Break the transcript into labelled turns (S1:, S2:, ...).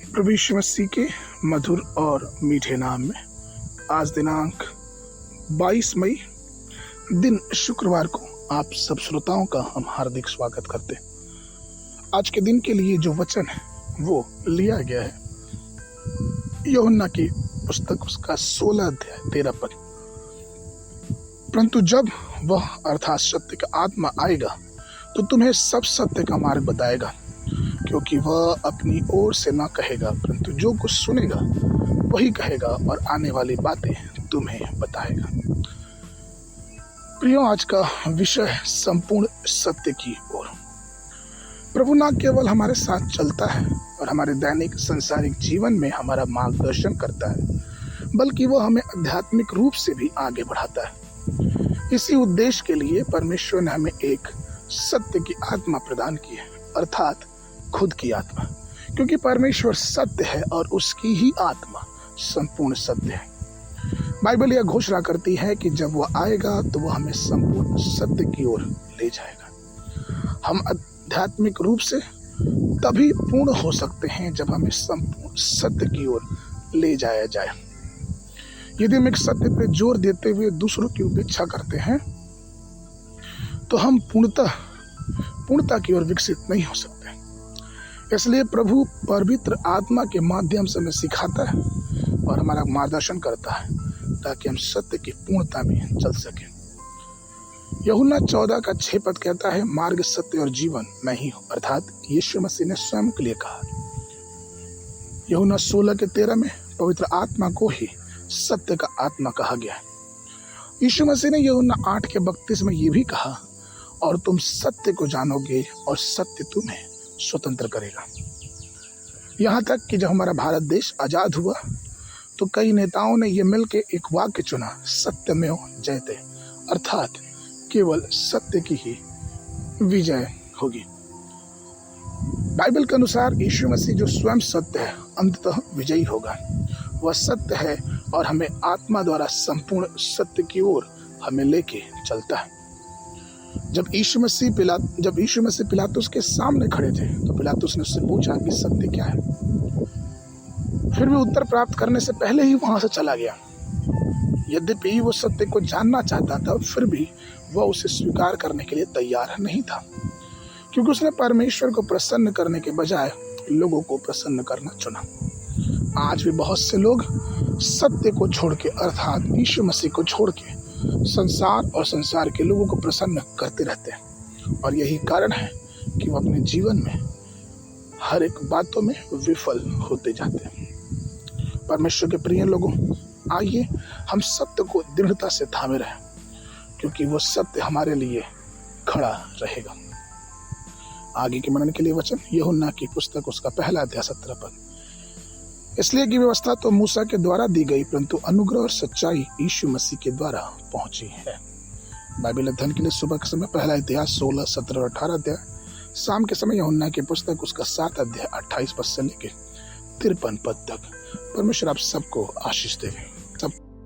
S1: प्रभु यीशु मसीह के मधुर और मीठे नाम में आज दिनांक 22 मई दिन शुक्रवार को आप सब श्रोताओं का हम हार्दिक स्वागत करते हैं। आज के दिन के लिए जो वचन है वो लिया गया है यूहन्ना की पुस्तक उसका 16 अध्याय 13 पद। परंतु जब वह अर्थात सत्य का आत्मा आएगा तो तुम्हें सब सत्य का मार्ग बताएगा, क्योंकि वह अपनी ओर से न कहेगा परंतु जो कुछ सुनेगा वही कहेगा और आने वाली बातें तुम्हें बताएगा। प्रियो, आज का विषय है संपूर्ण सत्य की ओर। प्रभु न केवल हमारे साथ चलता है और हमारे दैनिक सांसारिक जीवन में हमारा मार्गदर्शन करता है, बल्कि वह हमें आध्यात्मिक रूप से भी आगे बढ़ाता है। इसी उद्देश्य के लिए परमेश्वर ने हमें एक सत्य की आत्मा प्रदान की है, अर्थात खुद की आत्मा, क्योंकि परमेश्वर सत्य है और उसकी ही आत्मा संपूर्ण सत्य है। बाइबल यह घोषणा करती है कि जब वह आएगा तो वह हमें संपूर्ण सत्य की ओर ले जाएगा। हम आध्यात्मिक रूप से तभी पूर्ण हो सकते हैं जब हमें संपूर्ण सत्य की ओर ले जाया जाए। यदि हम एक सत्य पे जोर देते हुए दूसरों की उपेक्षा करते हैं तो हम पूर्णता की ओर विकसित नहीं हो सकते। इसलिए प्रभु पवित्र आत्मा के माध्यम से हमें सिखाता है और हमारा मार्गदर्शन करता है ताकि हम सत्य की पूर्णता में चल सकें। यूहन्ना 14 का 6 पद कहता है, मार्ग सत्य और जीवन मैं ही हूं, अर्थात यीशु मसीह ने स्वयं के लिए कहा। यूहन्ना 16 के 13 में पवित्र आत्मा को ही सत्य का आत्मा कहा गया है। यीशु मसीह ने यूहन्ना 8 के 32 में ये भी कहा, और तुम सत्य को जानोगे और सत्य तुम्हें स्वतंत्र करेगा। यहाँ तक कि जब हमारा भारत देश आजाद हुआ तो कई नेताओं ने ये मिलकर एक वाक्य चुना, सत्यमेव जयते, अर्थात केवल सत्य की ही विजय होगी। बाइबल के अनुसार यीशु मसीह जो स्वयं सत्य है अंततः विजयी होगा। वह सत्य है और हमें आत्मा द्वारा संपूर्ण सत्य की ओर हमें लेके चलता है। जब यीशु मसीह पिलातुस के सामने खड़े थे तो पिलातुस ने उससे पूछा कि सत्य क्या है। फिर भी उत्तर प्राप्त करने से पहले ही वहां से चला गया। यद्यपि वो सत्य को जानना चाहता था, फिर भी वह उसे स्वीकार करने के लिए तैयार नहीं था, क्योंकि उसने परमेश्वर को प्रसन्न करने के बजाय लोगों को प्रसन्न करना चुना। आज भी बहुत से लोग सत्य को छोड़ के अर्थात यीशु मसीह को छोड़ के संसार और संसार के लोगों को प्रसन्न करते रहते हैं, और यही कारण है कि वो अपने जीवन में हर एक बातों में विफल होते जाते हैं। परमेश्वर के प्रिय लोगों, आइए हम सत्य को दृढ़ता से थामे रहें, क्योंकि वो सत्य हमारे लिए खड़ा रहेगा। आगे के मनन के लिए वचन यूहन्ना की पुस्तक उसका 1 अध्याय 17 पद। इसलिए कि व्यवस्था तो मूसा के द्वारा दी गई, परंतु अनुग्रह और सच्चाई यीशु मसीह के द्वारा पहुंची है। बाइबल अध्ययन के लिए सुबह के समय 1 अध्याय 16, 17 और 18 अध्याय, शाम के समय यूहन्ना की पुस्तक उसका 7 अध्याय 28 पद से लेकर 53 पद तक। परमेश्वर आप सबको आशीष देवे।